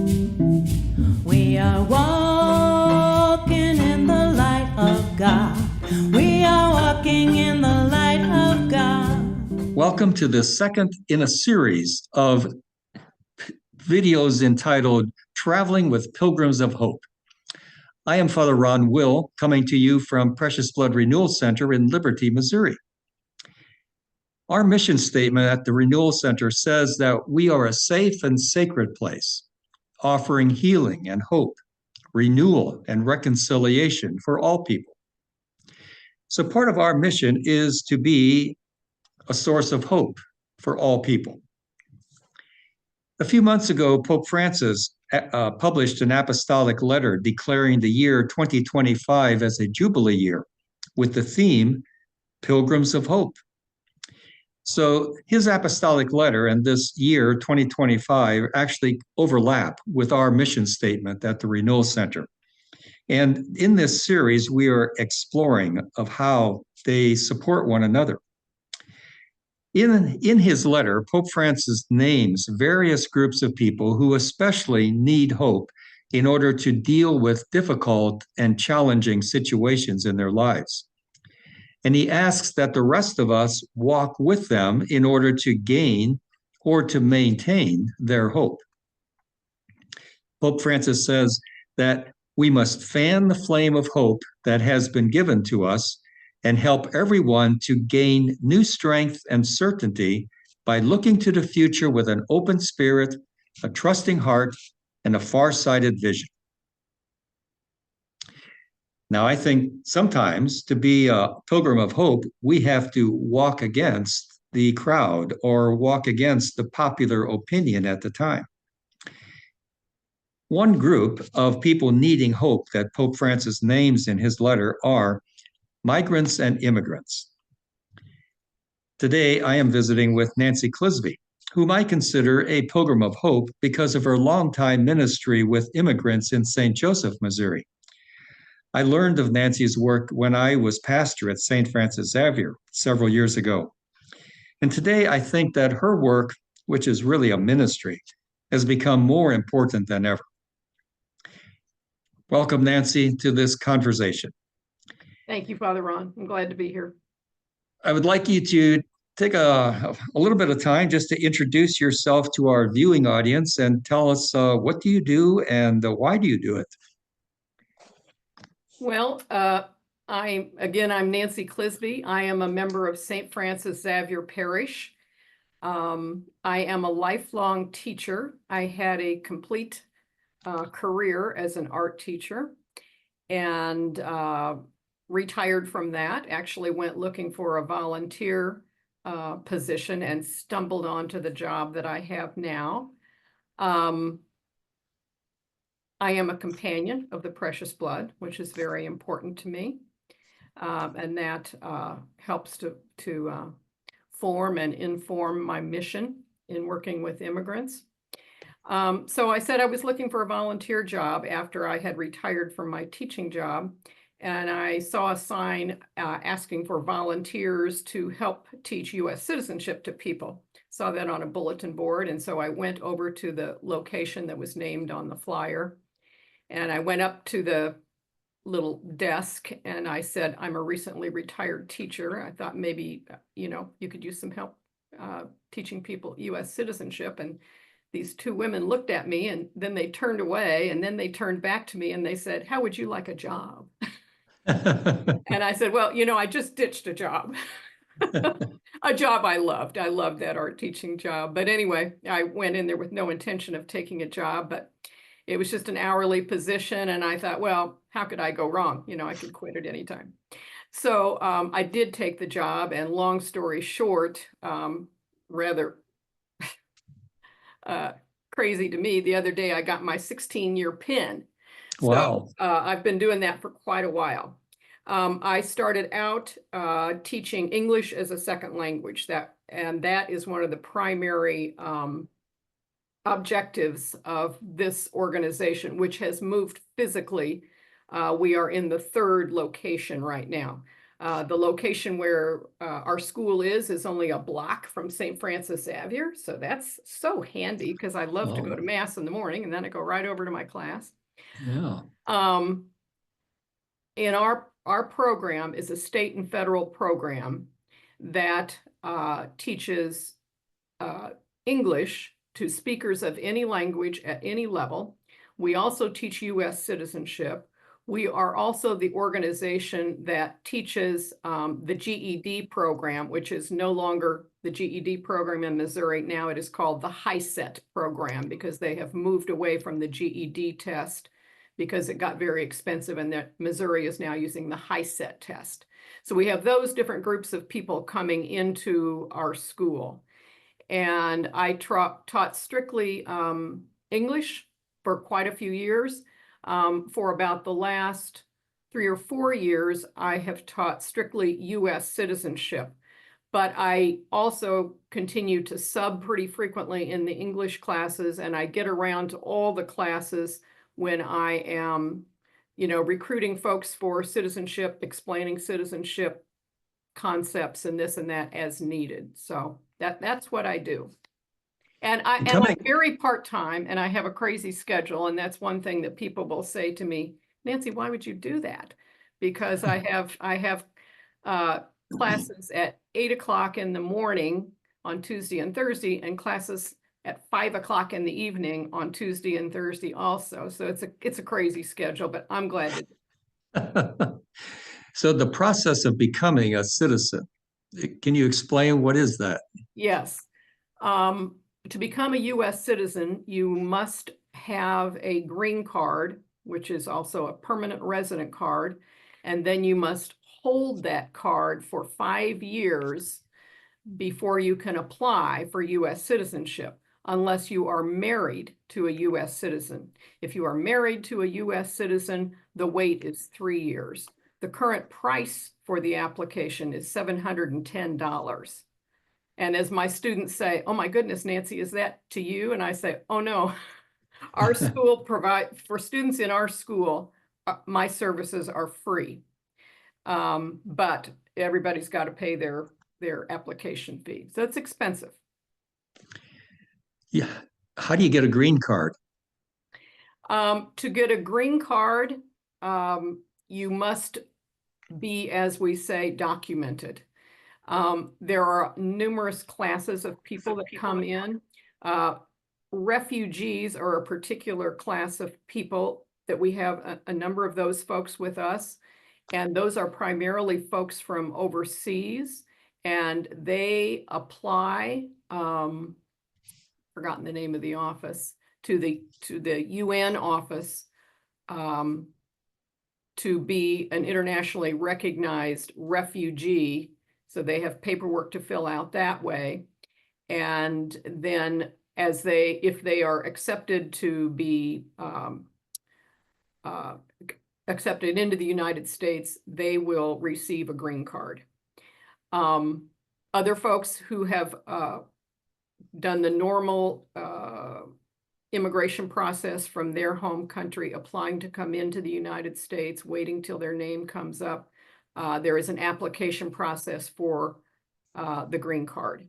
We are walking in the light of God. We are walking in the light of God. Welcome to the second in a series of videos entitled Traveling with Pilgrims of Hope. I am Father Ron Will, coming to you from Precious Blood Renewal Center in Liberty, Missouri. Our mission statement at the Renewal Center says that we are a safe and sacred place, offering healing and hope, renewal and reconciliation for all people. So part of our mission is to be a source of hope for all people. A few months ago, Pope Francis published an apostolic letter declaring the year 2025 as a Jubilee Year with the theme, Pilgrims of Hope. So his apostolic letter and this year, 2025, actually overlap with our mission statement at the Renewal Center. And in this series, we are exploring of how they support one another. In his letter, Pope Francis names various groups of people who especially need hope in order to deal with difficult and challenging situations in their lives. And he asks that the rest of us walk with them in order to gain or to maintain their hope. Pope Francis says that we must fan the flame of hope that has been given to us and help everyone to gain new strength and certainty by looking to the future with an open spirit, a trusting heart, and a far-sighted vision. Now, I think sometimes to be a pilgrim of hope, we have to walk against the crowd or walk against the popular opinion at the time. One group of people needing hope that Pope Francis names in his letter are migrants and immigrants. Today, I am visiting with Nancy Clisby, whom I consider a pilgrim of hope because of her longtime ministry with immigrants in St. Joseph, Missouri. I learned of Nancy's work when I was pastor at St. Francis Xavier several years ago. And today I think that her work, which is really a ministry, has become more important than ever. Welcome, Nancy, to this conversation. Thank you, Father Ron. I'm glad to be here. I would like you to take a little bit of time just to introduce yourself to our viewing audience and tell us what do you do and why do you do it? Well, I'm Nancy Clisby. I am a member of St. Francis Xavier Parish. I am a lifelong teacher. I had a complete career as an art teacher and retired from that. Actually went looking for a volunteer position and stumbled onto the job that I have now. I am a companion of the Precious Blood, which is very important to me. And that helps to form and inform my mission in working with immigrants. So I said I was looking for a volunteer job after I had retired from my teaching job. And I saw a sign asking for volunteers to help teach U.S. citizenship to people. Saw that on a bulletin board. And so I went over to the location that was named on the flyer. And I went up to the little desk and I said, I'm a recently retired teacher. I thought maybe, you could use some help teaching people U.S. citizenship. And these two women looked at me and then they turned away and then they turned back to me and they said, how would you like a job? And I said, well, I just ditched a job, a job I loved. I loved that art teaching job. But anyway, I went in there with no intention of taking a job, but it was just an hourly position. And I thought, well, how could I go wrong? I could quit at any time. So I did take the job. And long story short, rather crazy to me, the other day I got my 16-year PIN. Wow. So I've been doing that for quite a while. I started out teaching English as a second language. That is one of the primary objectives of this organization, which has moved physically. We are in the third location right now. The location where our school is only a block from St. Francis Xavier. So that's so handy because I love to go to Mass in the morning and then I go right over to my class. Yeah. In our program is a state and federal program that teaches English to speakers of any language at any level. We also teach U.S. citizenship. We are also the organization that teaches the GED program, which is no longer the GED program in Missouri. Now it is called the HiSET program because they have moved away from the GED test because it got very expensive and that Missouri is now using the HiSET test. So we have those different groups of people coming into our school. And I taught strictly English for quite a few years. For about the last 3 or 4 years, I have taught strictly U.S. citizenship. But I also continue to sub pretty frequently in the English classes, and I get around to all the classes when I am, recruiting folks for citizenship, explaining citizenship concepts and this and that as needed. So that's what I do. And I'm very part-time and I have a crazy schedule. And that's one thing that people will say to me, Nancy, why would you do that? Because I have classes at 8 o'clock in the morning on Tuesday and Thursday and classes at 5 o'clock in the evening on Tuesday and Thursday also. So it's a crazy schedule, but I'm glad to do it. So the process of becoming a citizen, can you explain what is that? Yes. To become a U.S. citizen, you must have a green card, which is also a permanent resident card, and then you must hold that card for 5 years before you can apply for U.S. citizenship, unless you are married to a U.S. citizen. If you are married to a U.S. citizen, the wait is 3 years. The current price for the application is $710. And as my students say, oh my goodness, Nancy, is that to you? And I say, oh no, our school for students in our school, my services are free. But everybody's got to pay their application fee. So it's expensive. Yeah. How do you get a green card? To get a green card, you must be, as we say, documented. There are numerous classes of people that come in. Refugees are a particular class of people that we have a number of those folks with us. And those are primarily folks from overseas. And they apply, forgotten the name of the office, to the UN office to be an internationally recognized refugee. So they have paperwork to fill out that way. And then if they are accepted to be accepted into the United States, they will receive a green card. Other folks who have done the normal immigration process from their home country, applying to come into the United States, waiting till their name comes up, there is an application process for the green card.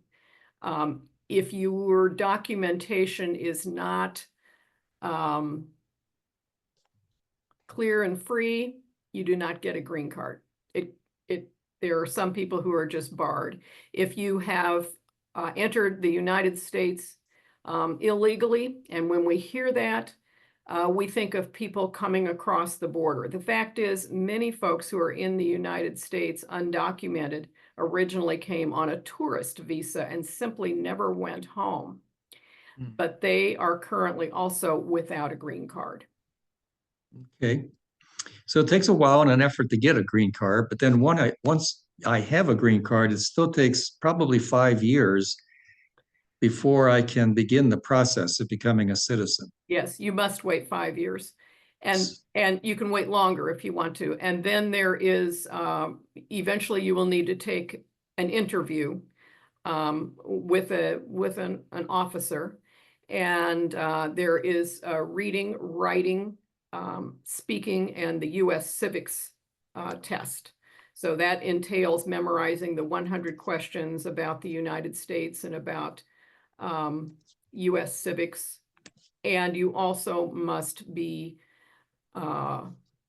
If your documentation is not clear and free, you do not get a green card. There are some people who are just barred. If you have entered the United States illegally, and when we hear that, we think of people coming across the border. The fact is, many folks who are in the United States undocumented originally came on a tourist visa and simply never went home. But they are currently also without a green card. Okay. So it takes a while and an effort to get a green card, but then once I have a green card, it still takes probably 5 years before I can begin the process of becoming a citizen. Yes, you must wait 5 years. And you can wait longer if you want to. And then there is, eventually you will need to take an interview with an officer. And there is reading, writing, speaking, and the U.S. civics test. So that entails memorizing the 100 questions about the United States and about U.S. civics. And you also must be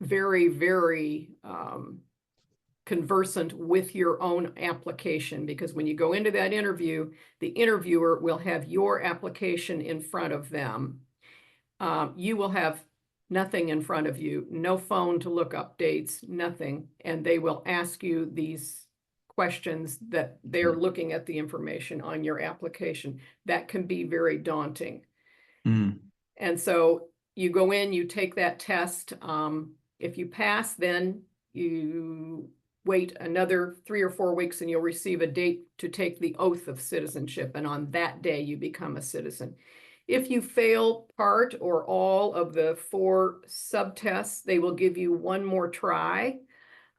very, very conversant with your own application, because when you go into that interview, the interviewer will have your application in front of them. You will have nothing in front of you, no phone to look up dates, nothing. And they will ask you these questions that they're looking at the information on your application. That can be very daunting. Mm. And so you go in, you take that test. If you pass, then you wait another 3 or 4 weeks and you'll receive a date to take the oath of citizenship. And on that day, you become a citizen. If you fail part or all of the 4 subtests, they will give you one more try.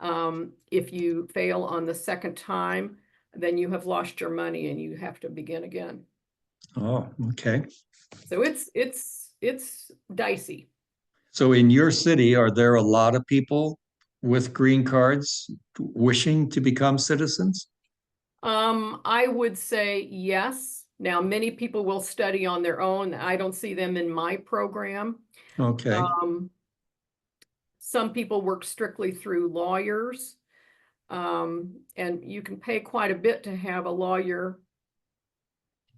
If you fail on the second time, then you have lost your money and you have to begin again. Oh, okay. So it's dicey. So in your city, are there a lot of people with green cards wishing to become citizens? I would say yes. Now, many people will study on their own. I don't see them in my program. Okay. Some people work strictly through lawyers. And you can pay quite a bit to have a lawyer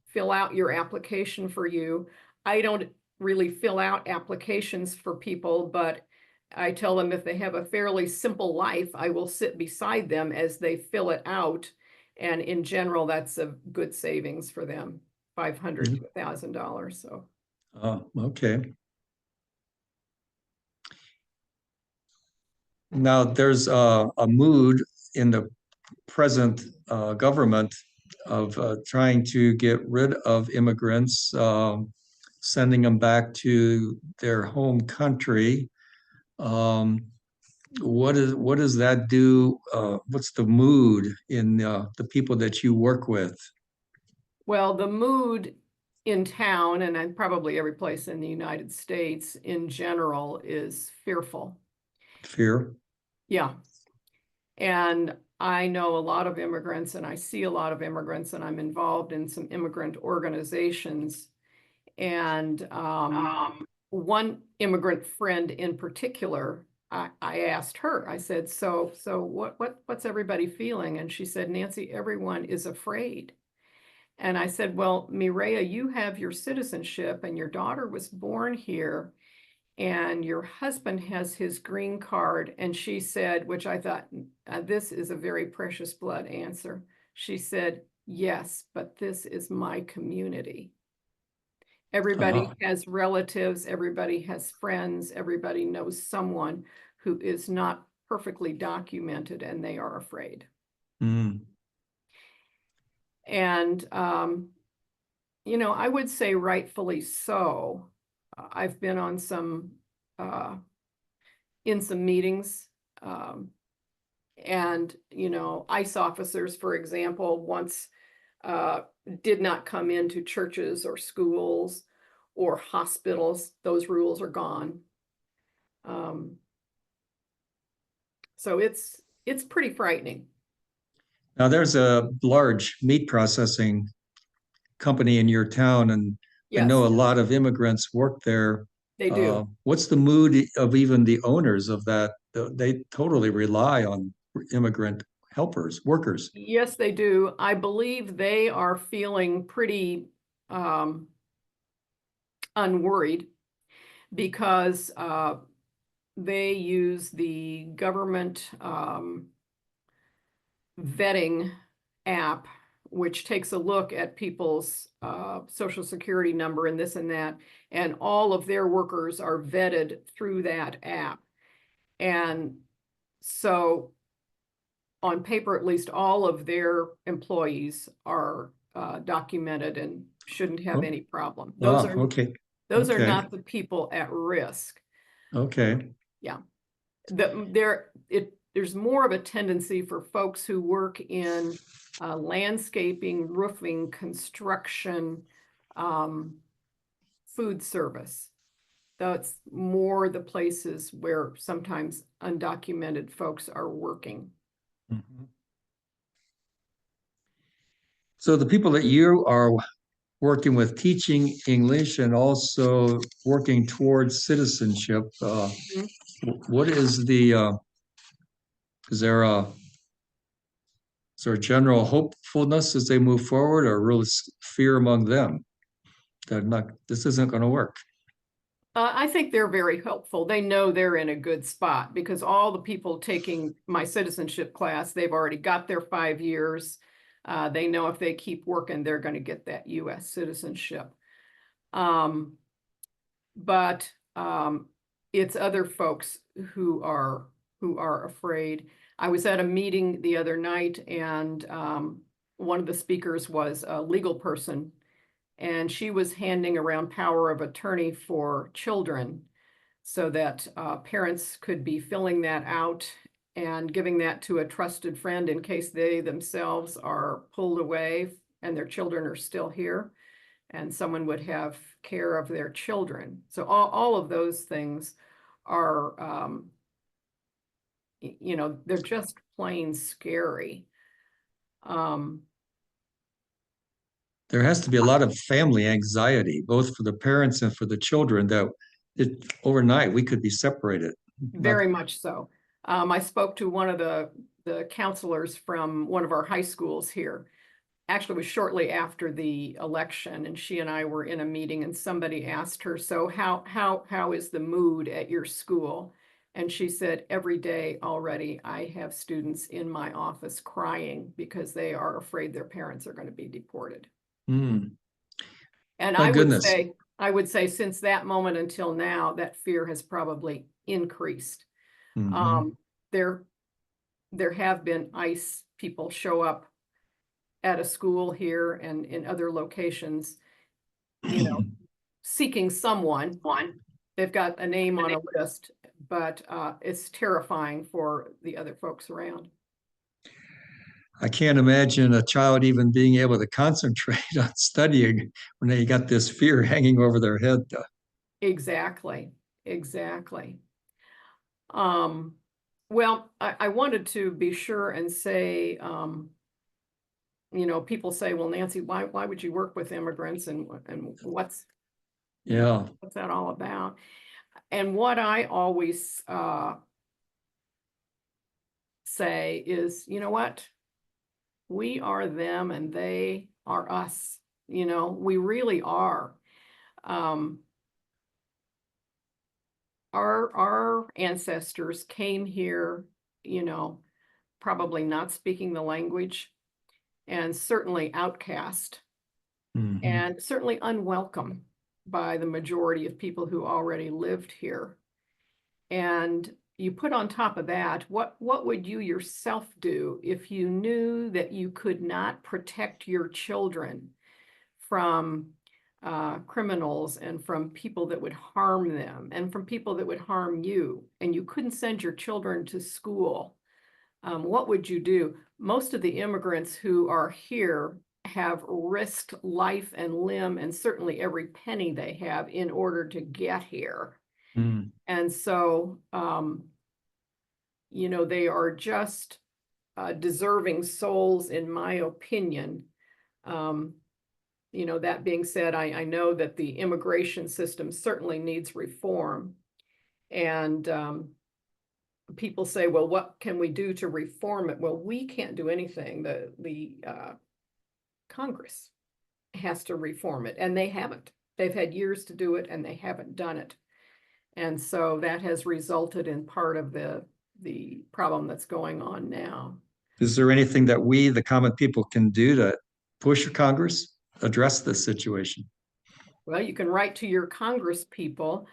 fill out your application for you. I don't really fill out applications for people, but I tell them if they have a fairly simple life, I will sit beside them as they fill it out. And in general, that's a good savings for them, $500 to $1,000. So. Oh, okay. Now, there's a mood in the present government of trying to get rid of immigrants, sending them back to their home country. What does that do? What's the mood in the people that you work with? Well, the mood in town, and probably every place in the United States in general, is fearful. Fear? Yeah. And I know a lot of immigrants and I see a lot of immigrants, and I'm involved in some immigrant organizations. And one immigrant friend in particular, I asked her, I said, so what's everybody feeling? And she said, Nancy, everyone is afraid. And I said, well, Mireya, you have your citizenship and your daughter was born here and your husband has his green card. And she said, which I thought, this is a very precious blood answer. She said, yes, but this is my community. Everybody has relatives, everybody has friends, everybody knows someone who is not perfectly documented and they are afraid. Mm. And, you know, I would say rightfully so. I've been on some, in some meetings, and, you know, ICE officers, for example, once did not come into churches or schools or hospitals. Those rules are gone. So it's pretty frightening. Now, there's a large meat processing company in your town, and I Yes, know a lot of immigrants work there. they do. What's the mood of even the owners of that? They totally rely on immigrant helpers, workers. Yes, they do. I believe they are feeling pretty unworried because they use the government vetting app, which takes a look at people's social security number and this and that, and all of their workers are vetted through that app. And so on paper, at least, all of their employees are documented and shouldn't have any problem. Those are Okay. those are Okay. not the people at risk. Okay. Yeah, there's more of a tendency for folks who work in landscaping, roofing, construction, food service. That's more the places where sometimes undocumented folks are working. Mhm. So the people that you are working with teaching English and also working towards citizenship, Mhm. what is the, is there a, is there a general hopefulness as they move forward, or real fear among them that not, this isn't going to work? I think they're very helpful. They know they're in a good spot because all the people taking my citizenship class, they've already got their 5 years. They know if they keep working, they're going to get that U.S. citizenship. But it's other folks who are afraid. I was at a meeting the other night, and one of the speakers was a legal person, and she was handing around power of attorney for children so that parents could be filling that out and giving that to a trusted friend in case they themselves are pulled away and their children are still here, and someone would have care of their children. So all of those things are, they're just plain scary. There has to be a lot of family anxiety, both for the parents and for the children, that overnight we could be separated. Very much so. I spoke to one of the counselors from one of our high schools here. Actually, it was shortly after the election, and she and I were in a meeting, and somebody asked her, "So how is the mood at your school?" And she said, "Every day already, I have students in my office crying because they are afraid their parents are going to be deported." Mm, And my goodness. I would say since that moment until now, that fear has probably increased. Mhm. Um, there have been ICE people show up at a school here and in other locations, seeking someone. They've got a name on a list, but it's terrifying for the other folks around. I can't imagine a child even being able to concentrate on studying when they got this fear hanging over their head. Exactly, exactly. Well, I wanted to be sure and say, people say, "Well, Nancy, why would you work with immigrants, and what's Yeah. what's that all about?" And what I always say is, you know what? We are them and they are us. We really are. Um, our ancestors came here, probably not speaking the language, and certainly outcast, Mhm. and certainly unwelcome by the majority of people who already lived here. And you put on top of that, what would you yourself do if you knew that you could not protect your children from criminals and from people that would harm them and from people that would harm you, and you couldn't send your children to school? What would you do? Most of the immigrants who are here have risked life and limb and certainly every penny they have in order to get here. Mm. And so, they are just deserving souls, in my opinion. That being said, I know that the immigration system certainly needs reform. And people say, "Well, what can we do to reform it?" Well, we can't do anything. The Congress has to reform it, and they haven't. They've had years to do it, and they haven't done it. And so that has resulted in part of the problem that's going on now. Is there anything that we, the common people, can do to push Congress, address this situation? Well, you can write to your Congress people.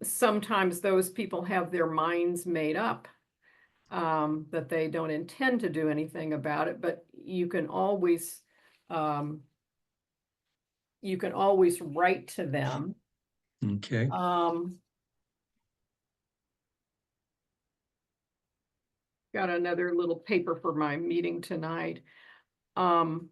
Sometimes those people have their minds made up that they don't intend to do anything about it, but you can always write to them. Okay. Got another little paper for my meeting tonight. One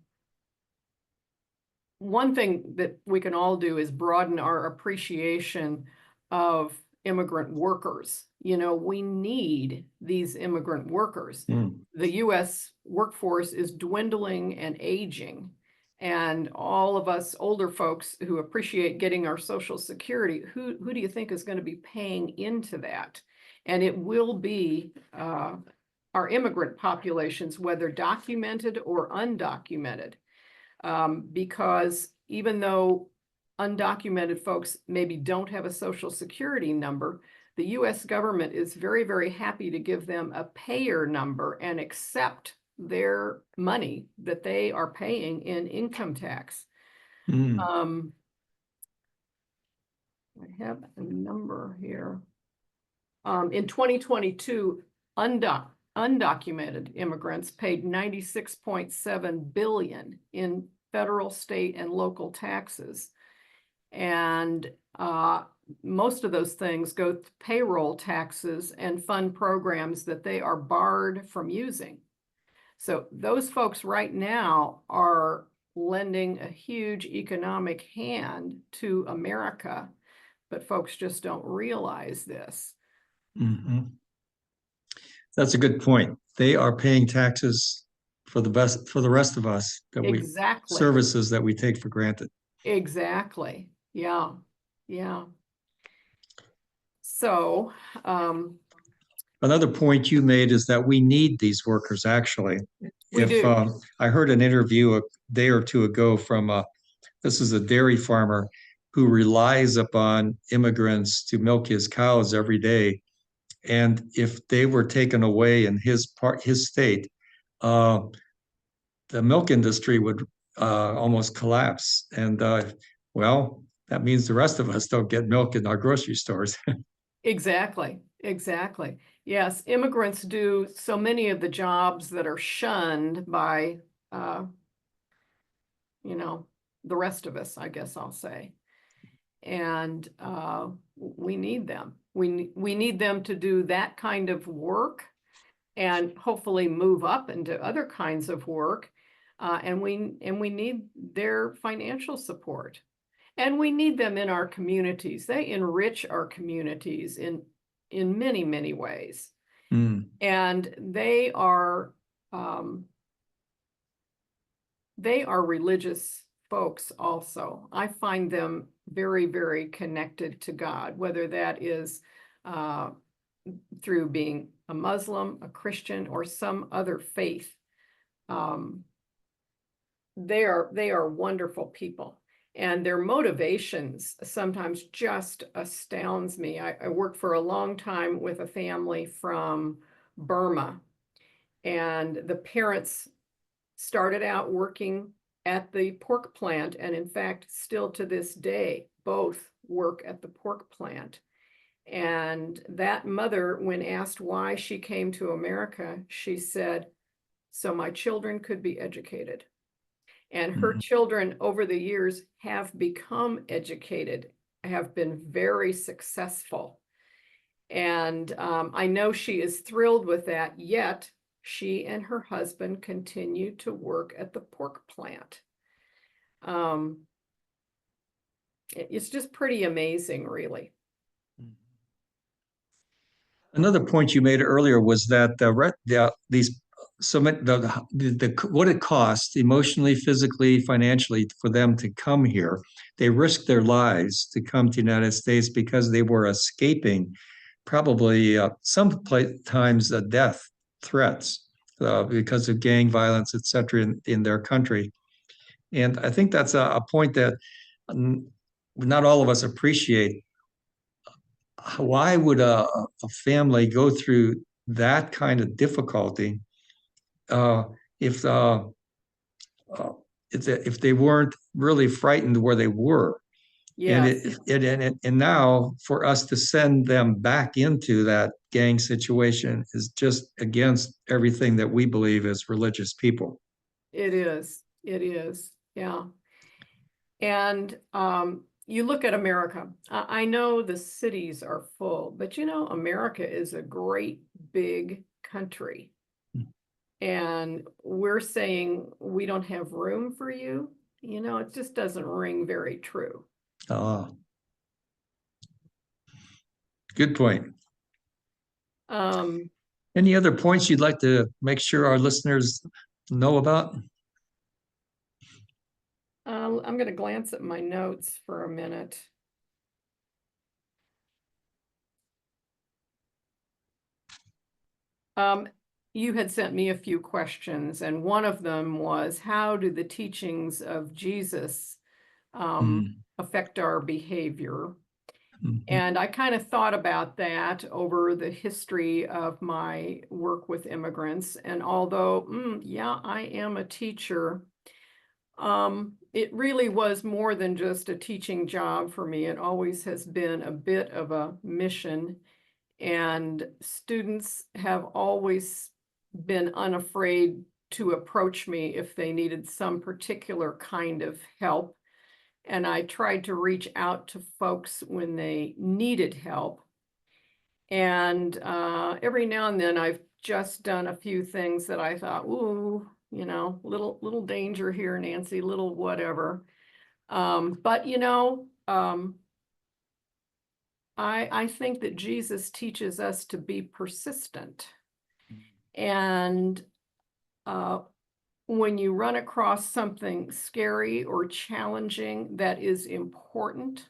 thing that we can all do is broaden our appreciation of immigrant workers. You know, we need these immigrant workers. Mm. The U.S. workforce is dwindling and aging. And all of us older folks who appreciate getting our Social Security, who do you think is going to be paying into that? And it will be our immigrant populations, whether documented or undocumented, because even though undocumented folks maybe don't have a Social Security number, the U.S. government is very, very happy to give them a payer number and accept their money that they are paying in income tax. Mm. I have a number here. In 2022, undocumented immigrants paid $96.7 billion in federal, state, and local taxes. And most of those things go to payroll taxes and fund programs that they are barred from using. So those folks right now are lending a huge economic hand to America, but folks just don't realize this. Mm-hmm. That's a good point. They are paying taxes for the rest of us that Exactly. services that we take for granted. Exactly. Yeah. Yeah. So, another point you made is that we need these workers, actually. We do. I heard an interview a day or two ago from this is a dairy farmer who relies upon immigrants to milk his cows every day. And if they were taken away in his state, the milk industry would almost collapse. And well, that means the rest of us don't get milk in our grocery stores. Exactly. Exactly. Yes, immigrants do so many of the jobs that are shunned by, you know, the rest of us, I guess I'll say. And we need them. We need them to do that kind of work and hopefully move up into other kinds of work. And we need their financial support. And we need them in our communities. They enrich our communities in many, many ways. Mm. And they are religious folks also. I find them very, very connected to God, whether that is through being a Muslim, a Christian, or some other faith. They are wonderful people. And their motivations sometimes just astounds me. I worked for a long time with a family from Burma, and the parents started out working at the pork plant, and in fact, still to this day, both work at the pork plant. And that mother, when asked why she came to America, she said, "So my children could be educated." And her children over the years have become educated, have been very successful. And I know she is thrilled with that, yet she and her husband continue to work at the pork plant. It's just pretty amazing, really. Another point you made earlier was that what it costs emotionally, physically, financially for them to come here. They risked their lives to come to the United States because they were escaping probably sometimes death threats because of gang violence, et cetera, in their country. And I think that's a point that not all of us appreciate. Why would a family go through that kind of difficulty if they weren't really frightened where they were? Yes. And now for us to send them back into that gang situation is just against everything that we believe as religious people. It is. It is. Yeah. And you look at America. I know the cities are full, but you know, America is a great big country. And we're saying we don't have room for you. You know, it just doesn't ring very true. Good point. Um, Any other points you'd like to make sure our listeners know about? I'm going to glance at my notes for a minute. You had sent me a few questions, and one of them was, how do the teachings of Jesus affect our behavior? And I kind of thought about that over the history of my work with immigrants. And although, yeah, I am a teacher, it really was more than just a teaching job for me. It always has been a bit of a mission. And students have always been unafraid to approach me if they needed some particular kind of help. And I tried to reach out to folks when they needed help. And every now and then I've just done a few things that I thought, ooh, you know, little danger here, Nancy, little whatever. But you know, I think that Jesus teaches us to be persistent. And when you run across something scary or challenging that is important,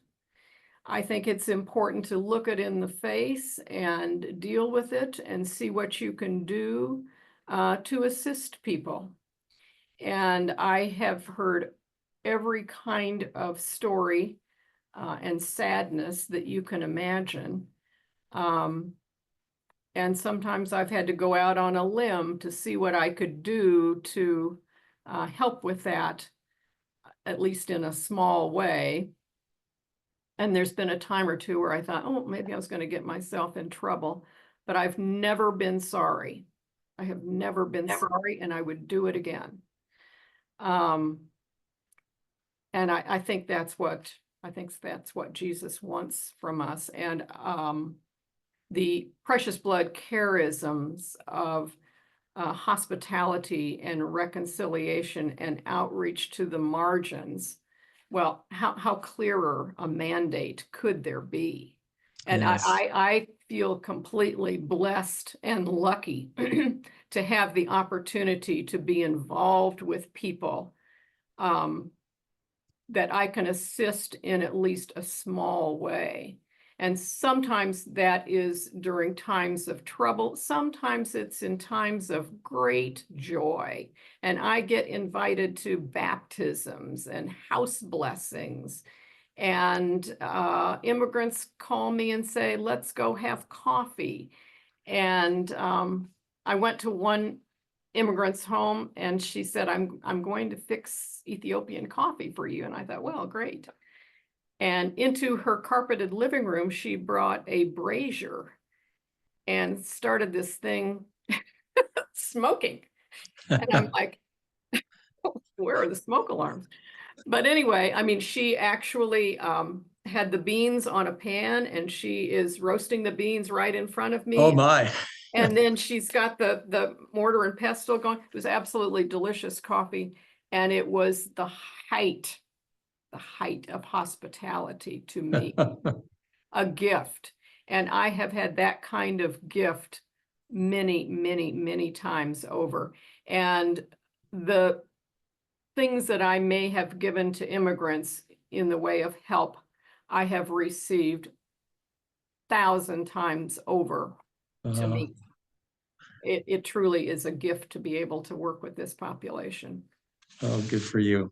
I think it's important to look it in the face and deal with it and see what you can do to assist people. And I have heard every kind of story and sadness that you can imagine. And sometimes I've had to go out on a limb to see what I could do to help with that, at least in a small way. And there's been a time or two where I thought, oh, maybe I was going to get myself in trouble, but I've never been sorry. I have never been sorry, and I would do it again. And I think that's what Jesus wants from us. And the precious blood charisms of hospitality and reconciliation and outreach to the margins. Well, how clearer a mandate could there be? And Yes. I feel completely blessed and lucky to have the opportunity to be involved with people that I can assist in at least a small way. And sometimes that is during times of trouble. Sometimes it's in times of great joy. And I get invited to baptisms and house blessings. And immigrants call me and say, let's go have coffee. And I went to one immigrant's home and she said, I'm going to fix Ethiopian coffee for you. And I thought, well, great. And into her carpeted living room, she brought a brazier and started this thing smoking. And I'm like, where are the smoke alarms? But anyway, I mean, she actually had the beans on a pan and she is roasting the beans right in front of me. Oh my. And then she's got the mortar and pestle going. It was absolutely delicious coffee. And it was the height of hospitality to me, a gift. And I have had that kind of gift many, many, many times over. And the things that I may have given to immigrants in the way of help, I have received 1,000 times over to me. It truly is a gift to be able to work with this population. Oh, good for you.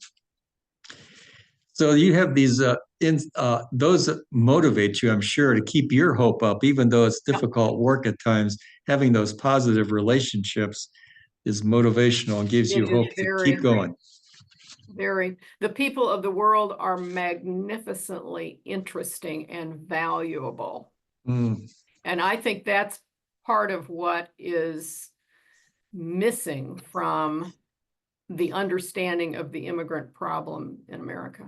So you have these, those that motivate you, I'm sure, to keep your hope up, even though it's difficult work at times. Having those positive relationships is motivational and gives you hope to keep going. Very. The people of the world are magnificently interesting and valuable. And I think that's part of what is missing from the understanding of the immigrant problem in America.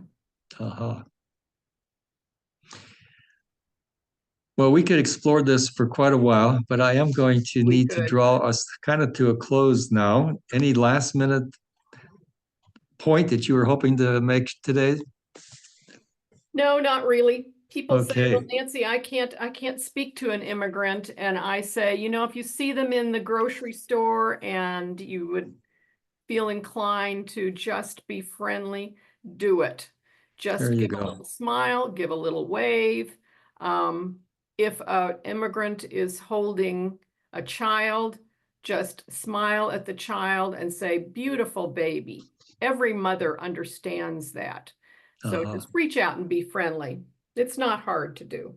Well, we could explore this for quite a while, but I am going to need to draw us kind of to a close now. Any last minute point that you were hoping to make today? No, not really. People say, well, Okay. Nancy, I can't speak to an immigrant. And I say, if you see them in the grocery store and you would feel inclined to just be friendly, do it. There Just you give a go. little smile, give a little wave. If an immigrant is holding a child, just smile at the child and say, beautiful baby. Every mother understands that. So Uh-huh. just reach out and be friendly. It's not hard to do.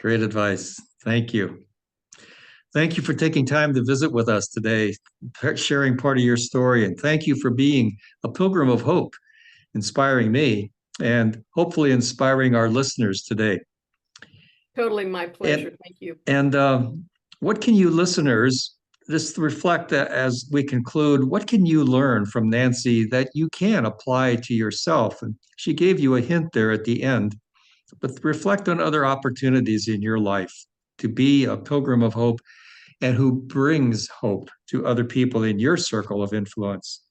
Great advice. Thank you. Thank you for taking time to visit with us today, sharing part of your story, and thank you for being a pilgrim of hope, inspiring me and hopefully inspiring our listeners today. Totally my pleasure. And, Thank you. and what can you listeners just reflect as we conclude? What can you learn from Nancy that you can apply to yourself? And she gave you a hint there at the end, but reflect on other opportunities in your life to be a pilgrim of hope and who brings hope to other people in your circle of influence.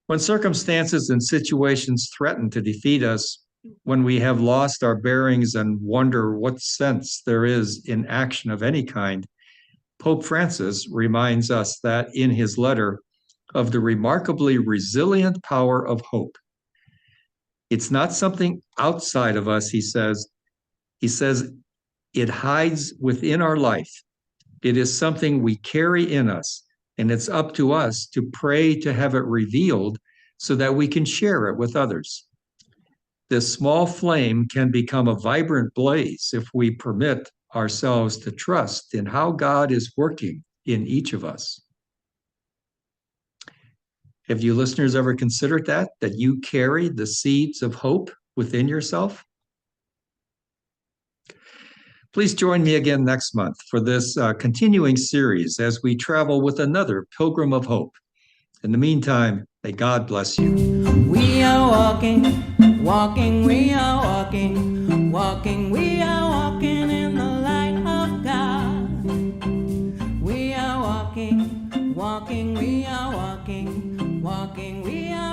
When circumstances and situations threaten to defeat us, when we have lost our bearings and wonder what sense there is in action of any kind, Pope Francis reminds us that in his letter of the remarkably resilient power of hope. It's not something outside of us, he says. He says it hides within our life. It is something we carry in us, and it's up to us to pray to have it revealed so that we can share it with others. This small flame can become a vibrant blaze if we permit ourselves to trust in how God is working in each of us. Have you listeners ever considered that you carry the seeds of hope within yourself? Please join me again next month for this continuing series as we travel with another Pilgrim of Hope. In the meantime, may God bless you. We are walking, we are walking, we are walking in the light of God. We are walking, we are walking, we are